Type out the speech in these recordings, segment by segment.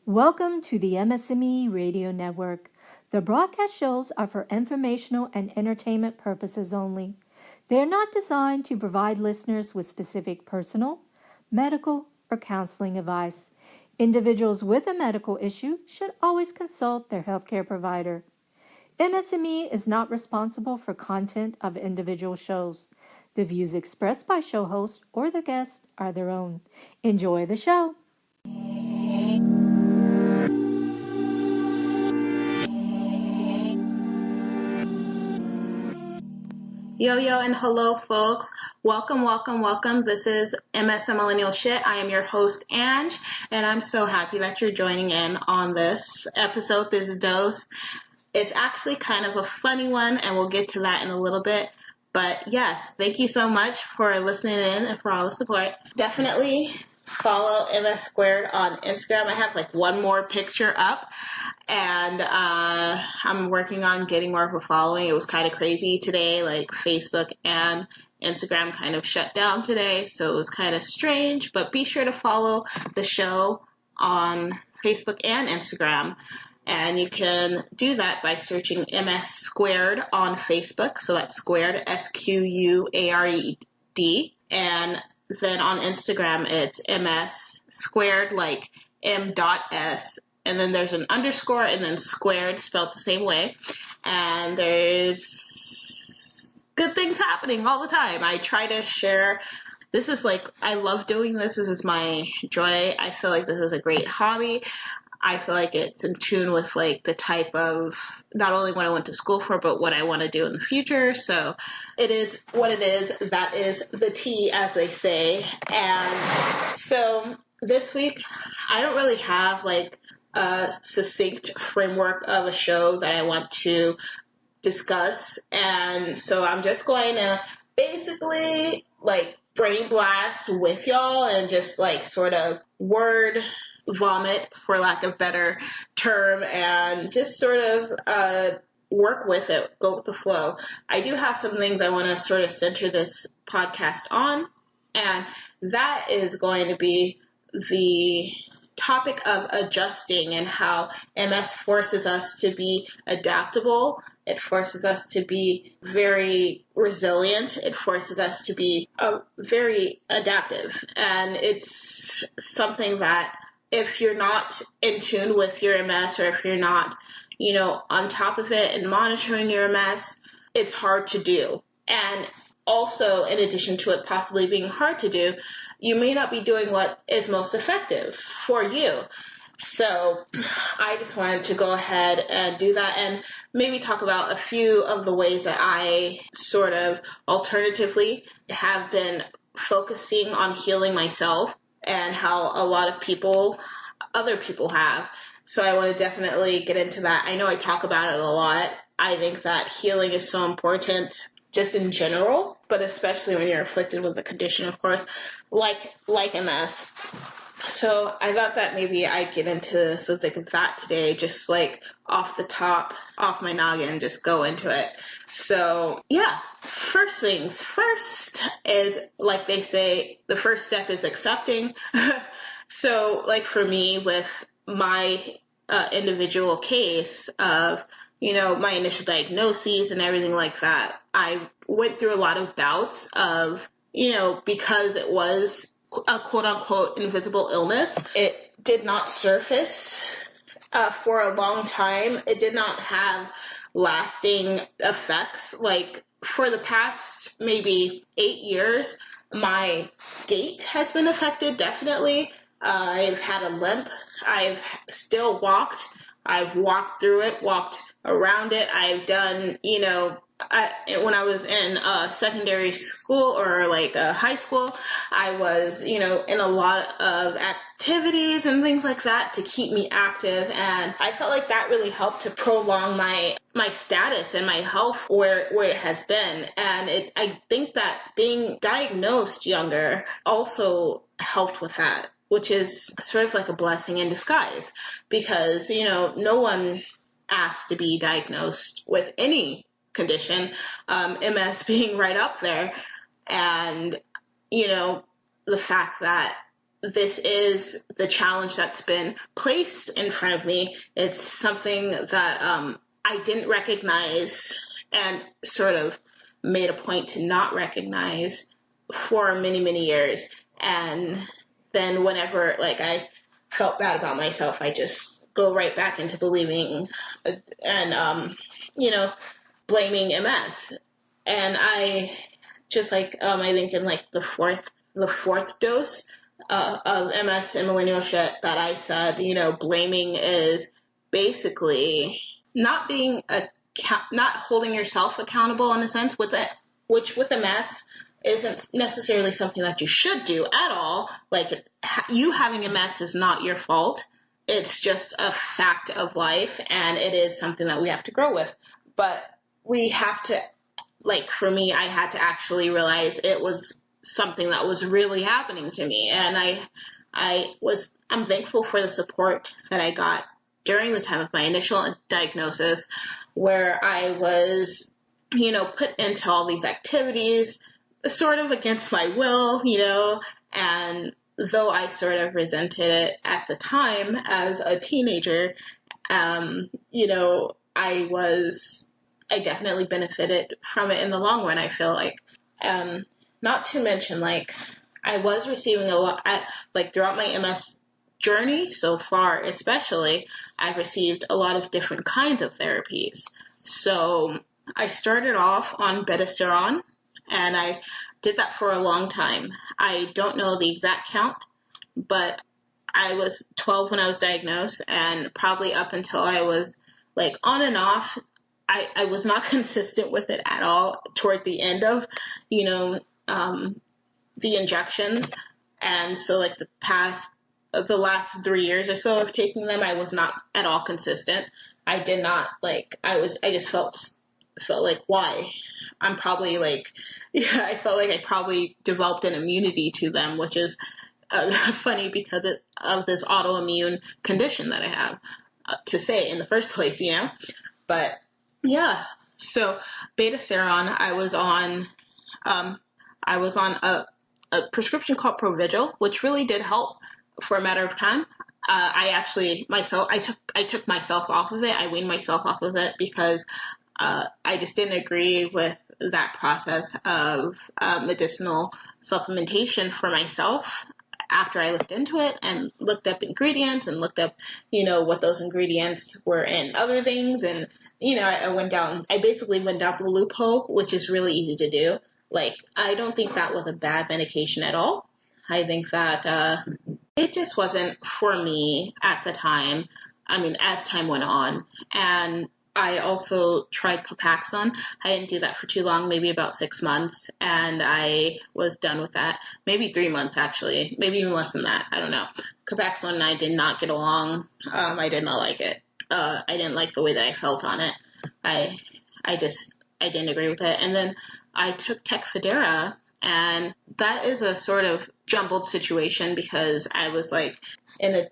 Welcome to the MS&Me Radio Network. The broadcast shows are for informational and entertainment purposes only. They are not designed to provide listeners with specific personal, medical, or counseling advice. Individuals with a medical issue should always consult their healthcare provider. MS&Me is not responsible for content of individual shows. The views expressed by show hosts or their guests are their own. Enjoy the show. Yo, and hello, folks. Welcome. This is MS and Millennial Shit. I am your host, Ange, and I'm so happy that you're joining in on this episode, this dose. It's actually kind of a funny one, and we'll get to that in a little bit. But yes, thank you so much for listening in and for all the support. Definitely follow MS Squared on Instagram. I have like one more picture up. And I'm working on getting more of a following. It was kind of crazy today, like Facebook and Instagram kind of shut down today, so it was kind of strange. But be sure to follow the show on Facebook and Instagram. And you can do that by searching MS Squared on Facebook. So that's squared, Squared. And then on Instagram, it's MS Squared, like M.S. And then there's an underscore and then squared spelled the same way. And there's good things happening all the time. I try to share. This is like, I love doing this. This is my joy. I feel like this is a great hobby. I feel like it's in tune with like the type of, not only what I went to school for, but what I want to do in the future. So it is what it is. That is the tea, as they say. And so this week, I don't really have like a succinct framework of a show that I want to discuss. And so I'm just going to basically like brain blast with y'all and just like sort of word vomit, for lack of better term, and just sort of work with it, go with the flow. I do have some things I want to sort of center this podcast on, and that is going to be the topic of adjusting and how MS forces us to be adaptable. It forces us to be very resilient. It forces us to be very adaptive. And it's something that if you're not in tune with your MS, or if you're not, on top of it and monitoring your MS, it's hard to do. And also, in addition to it possibly being hard to do, you may not be doing what is most effective for you. So I just wanted to go ahead and do that and maybe talk about a few of the ways that I sort of alternatively have been focusing on healing myself and how a lot of other people have. So I want to definitely get into that. I know I talk about it a lot. I think that healing is so important just in general, but especially when you're afflicted with a condition, of course, like MS. So I thought that maybe I'd get into the thick of that today, just like off the top, off my noggin, just go into it. So yeah, first things first is, like they say, the first step is accepting. So like for me with my individual case of, my initial diagnoses and everything like that, I went through a lot of bouts of, because it was a quote-unquote invisible illness, it did not surface for a long time. It did not have lasting effects. Like for the past maybe 8 years, my gait has been affected, definitely. I've had a limp. I've still walked. I've walked through it, walked around it. I've done, when I was in secondary school or like high school, I was, in a lot of activities and things like that to keep me active. And I felt like that really helped to prolong my status and my health where it has been. And I think that being diagnosed younger also helped with that, which is sort of like a blessing in disguise because, no one asked to be diagnosed with any condition, MS being right up there. And, the fact that this is the challenge that's been placed in front of me. It's something that I didn't recognize and sort of made a point to not recognize for many, many years. And then whenever like I felt bad about myself, I just go right back into believing and blaming MS. And I just like I think in like the fourth dose of MS and millennial shit that I said, blaming is basically not being not holding yourself accountable in a sense with it, which with MS isn't necessarily something that you should do at all. Like you having MS is not your fault. It's just a fact of life, and it is something that we have to grow with. But we have to, like for me, I had to actually realize it was something that was really happening to me, and I'm thankful for the support that I got during the time of my initial diagnosis, where I was, put into all these activities sort of against my will, and though I sort of resented it at the time as a teenager, I definitely benefited from it in the long run, I feel like. Not to mention, like, I was receiving a lot, like, throughout my MS journey so far, especially, I've received a lot of different kinds of therapies. So I started off on betaseron, and I did that for a long time. I don't know the exact count, but I was 12 when I was diagnosed, and probably up until I was, like, on and off, I was not consistent with it at all toward the end of, the injections. And so like the last 3 years or so of taking them, I was not at all consistent. I did not I just felt like, why? I'm probably like, yeah, I felt like I probably developed an immunity to them, which is funny because of this autoimmune condition that I have to say in the first place, but yeah. So betaseron, I was on a prescription called Provigil, which really did help for a matter of time. I took myself off of it. I weaned myself off of it because I just didn't agree with that process of medicinal supplementation for myself. After I looked into it and looked up ingredients and looked up, what those ingredients were in other things, and I basically went down the loophole, which is really easy to do. Like, I don't think that was a bad medication at all. I think that it just wasn't for me at the time. I mean, as time went on. And I also tried Copaxone. I didn't do that for too long, maybe about 6 months, and I was done with that. Maybe 3 months, actually. Maybe even less than that. I don't know. Copaxone and I did not get along. I did not like it. I didn't like the way that I felt on it. I didn't agree with it. And then I took Tecfidera, and that is a sort of jumbled situation because I was like in a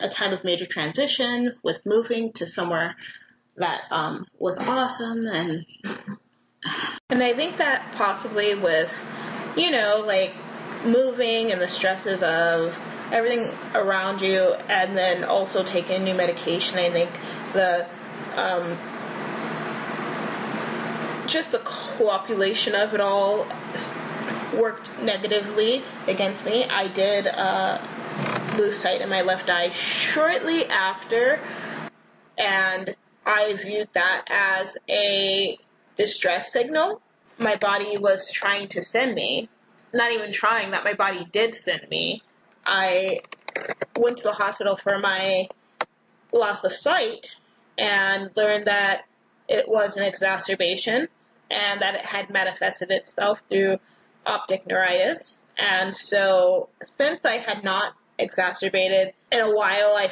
time of major transition with moving to somewhere that was awesome, and I think that possibly with like moving and the stresses of everything around you, and then also taking new medication, I think the just the co-opulation of it all worked negatively against me. I did lose sight in my left eye shortly after, and I viewed that as a distress signal my body was trying to send me. Not even trying, that my body did send me. I went to the hospital for my loss of sight and learned that it was an exacerbation and that it had manifested itself through optic neuritis. And so since I had not exacerbated in a while, I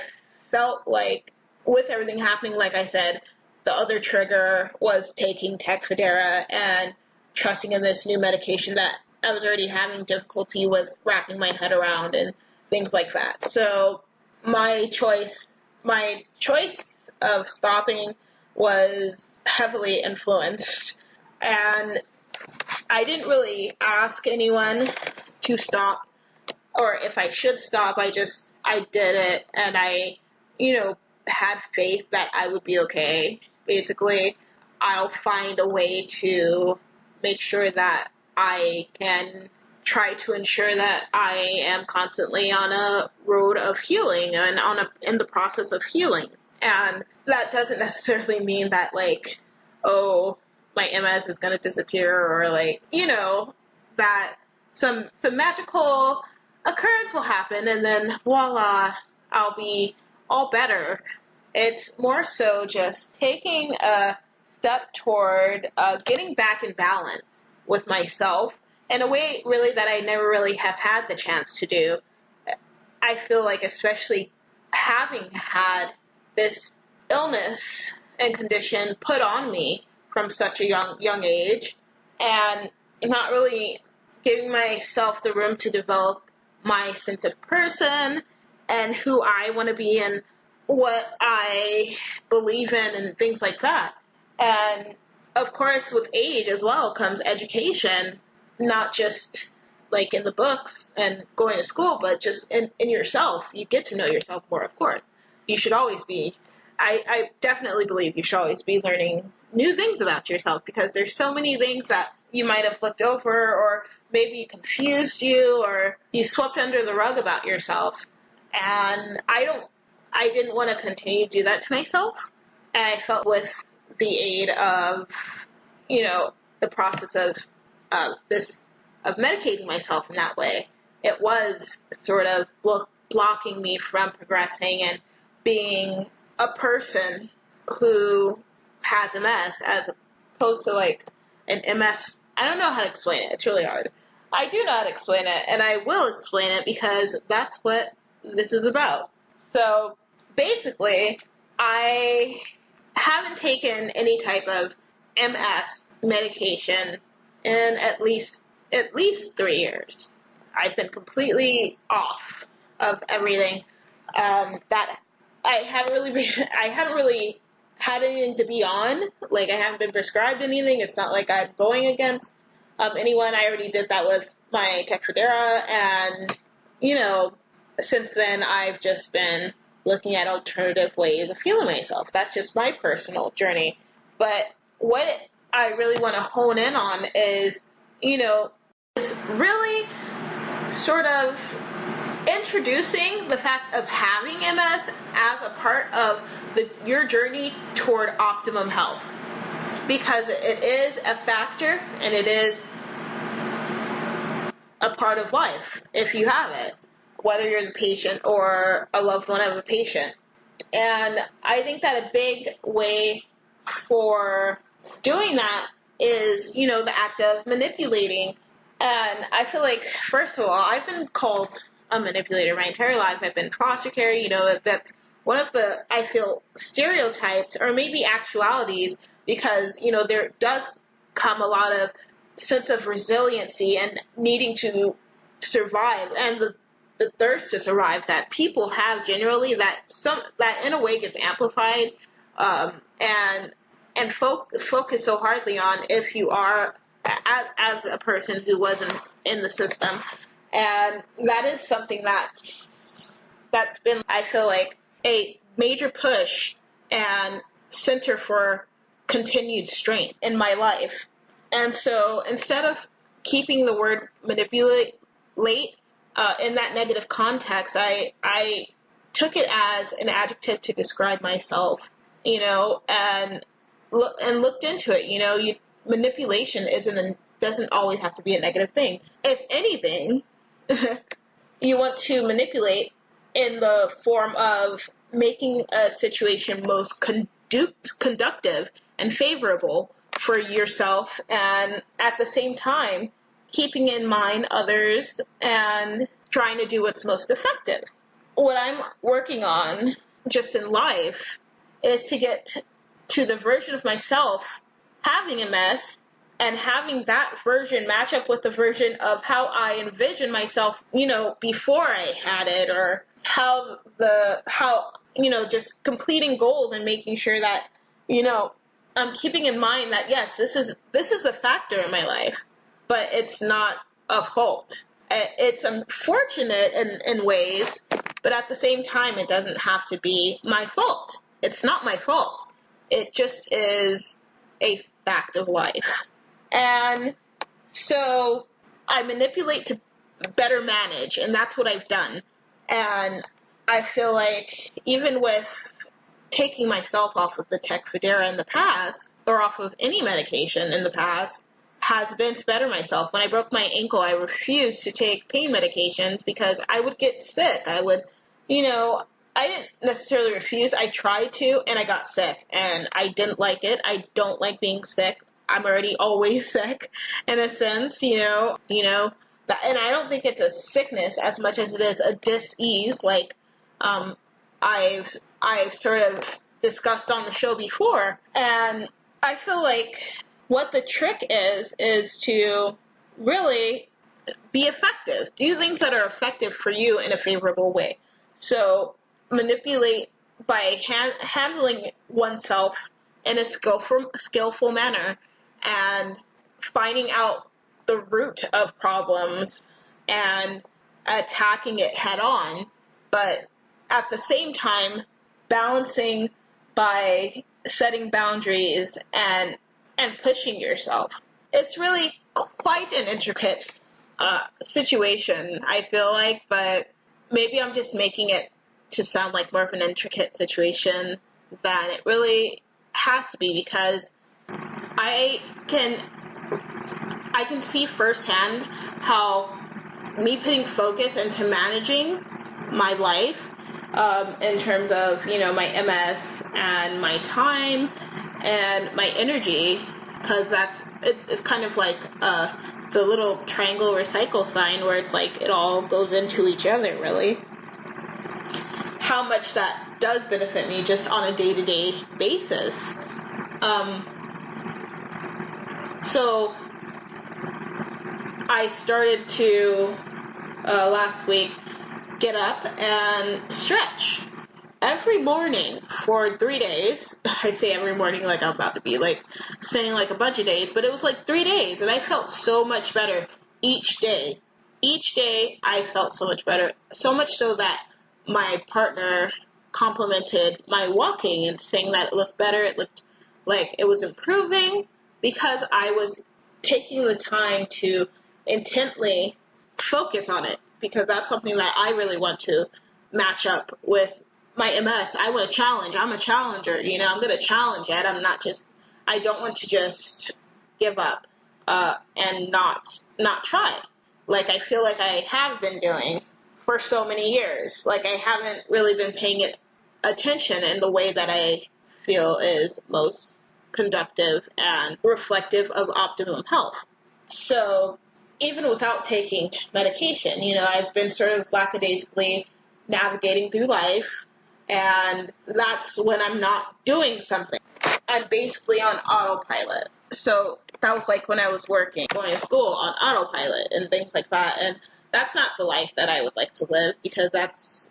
felt like with everything happening, like I said, the other trigger was taking Tecfidera and trusting in this new medication that I was already having difficulty with wrapping my head around and things like that. So my choice of stopping was heavily influenced, and I didn't really ask anyone to stop or if I should stop, I did it, and I, had faith that I would be okay. Basically, I'll find a way to make sure that I can try to ensure that I am constantly on a road of healing and in the process of healing. And that doesn't necessarily mean that, like, oh, my MS is going to disappear, or, like, that some magical occurrence will happen and then voila, I'll be all better. It's more so just taking a step toward getting back in balance with myself in a way really that I never really have had the chance to do. I feel like, especially having had this illness and condition put on me from such a young age, and not really giving myself the room to develop my sense of person and who I want to be and what I believe in and things like that. And of course, with age as well comes education, not just like in the books and going to school, but just in yourself. You get to know yourself more, of course. You should always be, I definitely believe you should always be learning new things about yourself, because there's so many things that you might have looked over, or maybe confused you, or you swept under the rug about yourself. And I didn't want to continue to do that to myself. And I felt with the aid of, the process of medicating myself in that way, it was sort of blocking me from progressing and being a person who has MS, as opposed to like an MS. I don't know how to explain it. It's really hard. I do know how to explain it, and I will explain it because that's what this is about. So basically, I haven't taken any type of MS medication in at least 3 years. I've been completely off of everything. That I haven't really had anything to be on. Like, I haven't been prescribed anything. It's not like I'm going against anyone. I already did that with my Tecfidera, and since then I've just been looking at alternative ways of healing myself. That's just my personal journey. But what I really want to hone in on is, just really sort of introducing the fact of having MS as a part of your journey toward optimum health. Because it is a factor, and it is a part of life if you have it, whether you're the patient or a loved one of a patient. And I think that a big way for doing that is, the act of manipulating. And I feel like, first of all, I've been called a manipulator my entire life. I've been foster care. That's one of the, I feel, stereotypes, or maybe actualities, because, there does come a lot of sense of resiliency and needing to survive, and the thirst to survive that people have generally, that in a way gets amplified, and focus so hardly on if you are as a person who wasn't in the system. And that is something that's been, I feel like, a major push and center for continued strength in my life. And so instead of keeping the word manipulate in that negative context, I took it as an adjective to describe myself, and looked into it. Manipulation doesn't always have to be a negative thing. If anything, you want to manipulate in the form of making a situation most conductive and favorable for yourself, and at the same time keeping in mind others and trying to do what's most effective. What I'm working on just in life is to get to the version of myself having MS, and having that version match up with the version of how I envision myself, before I had it, or how just completing goals and making sure that, I'm keeping in mind that, yes, this is a factor in my life, but it's not a fault. it's unfortunate in ways, but at the same time, it doesn't have to be my fault. It's not my fault. It just is a fact of life. And so I manipulate to better manage, and that's what I've done. And I feel like even with taking myself off of the Tecfidera in the past, or off of any medication in the past, has been to better myself. When I broke my ankle, I refused to take pain medications because I would get sick. I didn't necessarily refuse. I tried to, and I got sick, and I didn't like it. I don't like being sick. I'm already always sick, in a sense, that, and I don't think it's a sickness as much as it is a dis-ease, like I've sort of discussed on the show before. And I feel like what the trick is to really be effective. Do things that are effective for you in a favorable way. So manipulate by handling oneself in a skillful manner and finding out the root of problems and attacking it head on, but at the same time balancing by setting boundaries and pushing yourself. It's really quite an intricate situation, I feel like, but maybe I'm just making it to sound like more of an intricate situation than it really has to be, because I can see firsthand how me putting focus into managing my life in terms of, my MS and my time and my energy, because it's kind of like the little triangle recycle sign where it's like it all goes into each other, really. How much that does benefit me just on a day-to-day basis. So I started to, last week, get up and stretch every morning for 3 days. I say every morning like I'm about to be like saying like a bunch of days, but it was like 3 days, and I felt so much better each day. Each day I felt so much better, so much so that my partner complimented my walking and saying that it looked better, it looked like it was improving, because I was taking the time to intently focus on it, because that's something that I really want to match up with my MS. I want to challenge. I'm a challenger, I'm going to challenge it. I don't want to just give up and not try. Like I feel like I have been doing for so many years. Like I haven't really been paying it attention in the way that I feel is most conductive and reflective of optimum health. So even without taking medication, I've been sort of lackadaisically navigating through life, and that's when I'm not doing something. I'm basically on autopilot. So that was like when I was going to school on autopilot and things like that. And that's not the life that I would like to live, because that's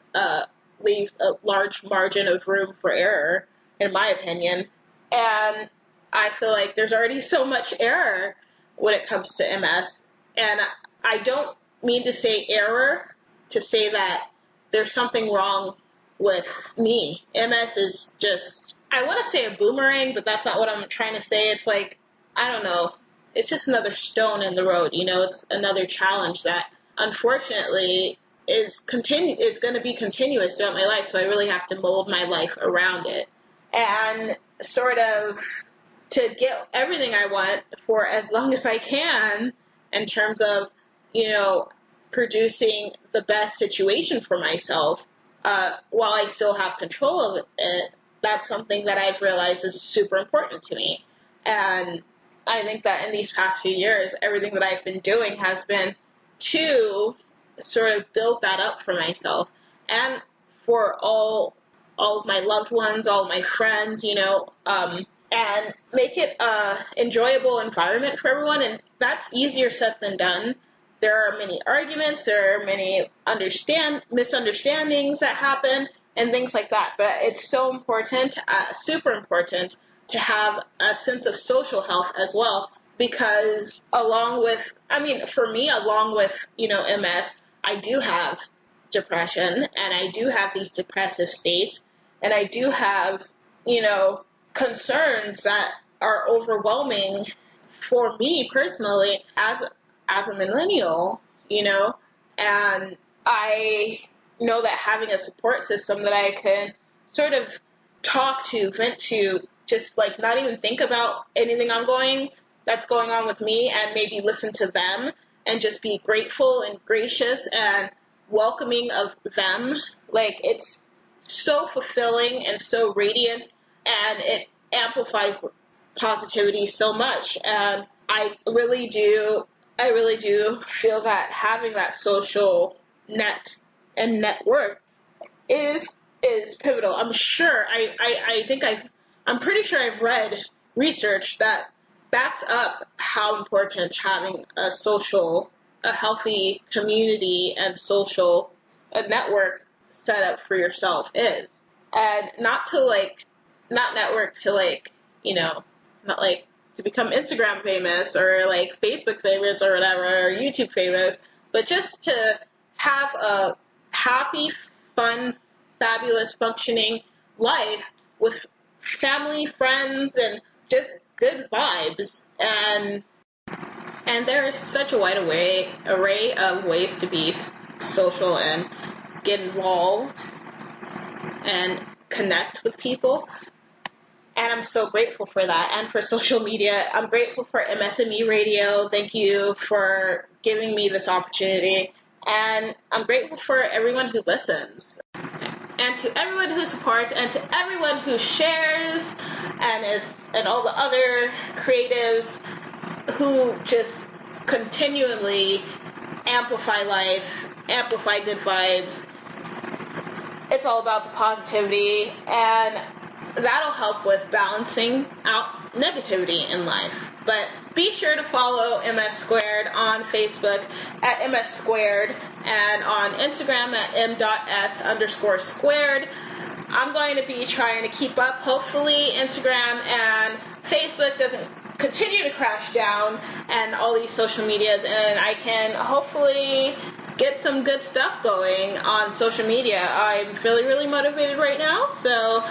leaves a large margin of room for error, in my opinion. And I feel like there's already so much error when it comes to MS. And I don't mean to say error to say that there's something wrong with me. MS is just, I want to say a boomerang, but that's not what I'm trying to say. It's like, I don't know. It's just another stone in the road. It's another challenge that unfortunately is going to be continuous throughout my life. So I really have to mold my life around it and sort of to get everything I want for as long as I can in terms of, producing the best situation for myself while I still have control of it. That's something that I've realized is super important to me. And I think that in these past few years, everything that I've been doing has been to sort of build that up for myself and for all of my loved ones, all of my friends, and make it an enjoyable environment for everyone. And that's easier said than done. There are many arguments, there are many misunderstandings that happen and things like that. But it's so important, super important, to have a sense of social health as well, because for me, along with, MS, I do have depression and I do have these depressive states and I do have, concerns that are overwhelming for me personally as a millennial, and I know that having a support system that I can sort of talk to, vent to, just like not even think about anything that's going on with me and maybe listen to them and just be grateful and gracious and welcoming of them. Like, it's so fulfilling and so radiant, and it amplifies positivity so much. And I really do feel that having that social net and network is pivotal. I'm pretty sure I've read research that backs up how important having a healthy community and social network set up for yourself is. And not network to not like to become Instagram famous or like Facebook famous or whatever, or YouTube famous, but just to have a happy, fun, fabulous, functioning life with family, friends, and just good vibes. And there is such a wide array of ways to be social and get involved and connect with people. And I'm so grateful for that. And for social media, I'm grateful for MS&Me Radio. Thank you for giving me this opportunity. And I'm grateful for everyone who listens. And to everyone who supports, and to everyone who shares, and all the other creatives who just continually amplify life, amplify good vibes. It's all about the positivity, and that'll help with balancing out negativity in life. But be sure to follow MS Squared on Facebook at MS Squared and on Instagram at m.s_squared. I'm going to be trying to keep up. Hopefully Instagram and Facebook doesn't continue to crash down and all these social medias, and I can hopefully get some good stuff going on social media. I'm feeling really motivated right now, so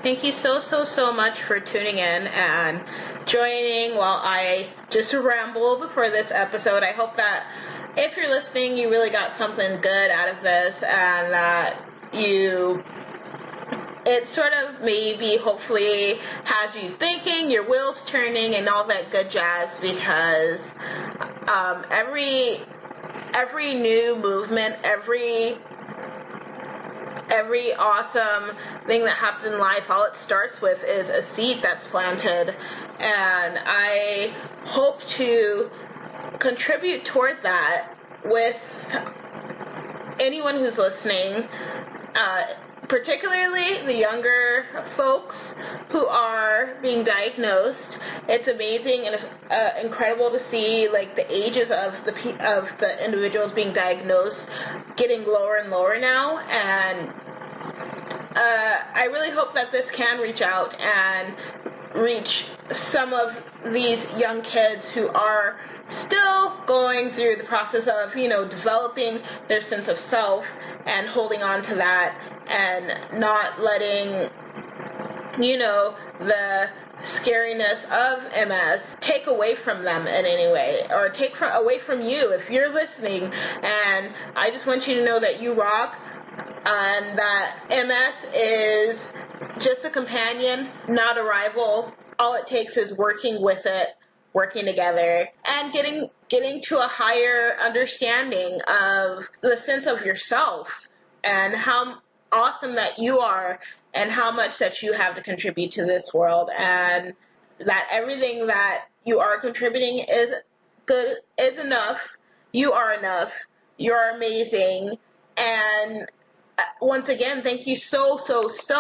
thank you so much for tuning in and joining while I just rambled for this episode. I hope that if you're listening, you really got something good out of this, and that it sort of maybe hopefully has you thinking, your wheels turning, and all that good jazz, because every new movement, every awesome thing that happens in life, all it starts with is a seed that's planted. And I hope to contribute toward that with anyone who's listening, particularly the younger folks who are being diagnosed. It's amazing and it's incredible to see like the ages of the individuals being diagnosed getting lower and lower now, and I really hope that this can reach out and reach some of these young kids who are still going through the process of, developing their sense of self and holding on to that and not letting, the scariness of MS take away from them in any way, or away from you if you're listening. And I just want you to know that you rock, and that MS is just a companion, not a rival. All it takes is working with it, working together, and getting to a higher understanding of the sense of yourself and how awesome that you are and how much that you have to contribute to this world, and that everything that you are contributing is good, is enough. You are enough. You're amazing. And once again, thank you so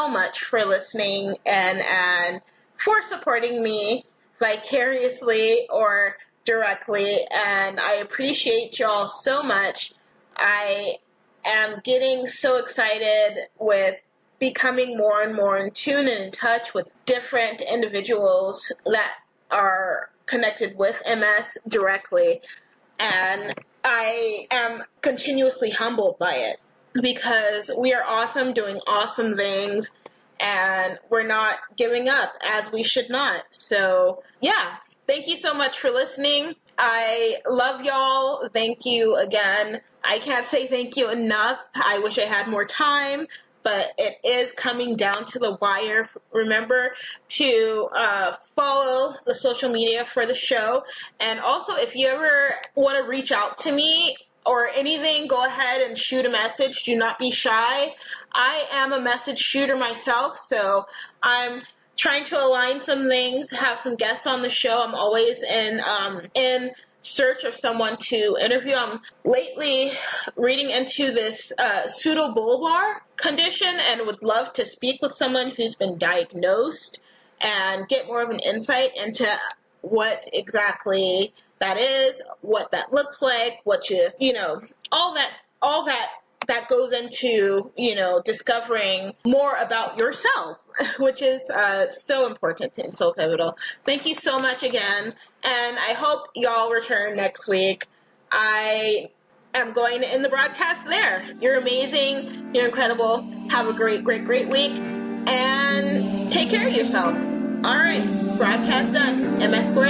much for listening and for supporting me vicariously or directly. And I appreciate y'all so much. I am getting so excited with becoming more and more in tune and in touch with different individuals that are connected with MS directly, and I am continuously humbled by it because we are awesome, doing awesome things, and we're not giving up, as we should not. So, yeah, thank you so much for listening. I love y'all. Thank you again. I can't say thank you enough. I wish I had more time, but it is coming down to the wire. Remember to follow the social media for the show. And also, if you ever want to reach out to me or anything, go ahead and shoot a message. Do not be shy. I am a message shooter myself, so I'm trying to align some things, have some guests on the show. I'm always in search of someone to interview. I'm lately reading into this pseudobulbar condition and would love to speak with someone who's been diagnosed and get more of an insight into what exactly that is, what that looks like, what all that goes into, discovering more about yourself, which is so important and so pivotal. Thank you so much again, and I hope y'all return next week. I am going to end the broadcast there. You're amazing. You're incredible. Have a great, great, great week, and take care of yourself. All right, broadcast done. MS Squared.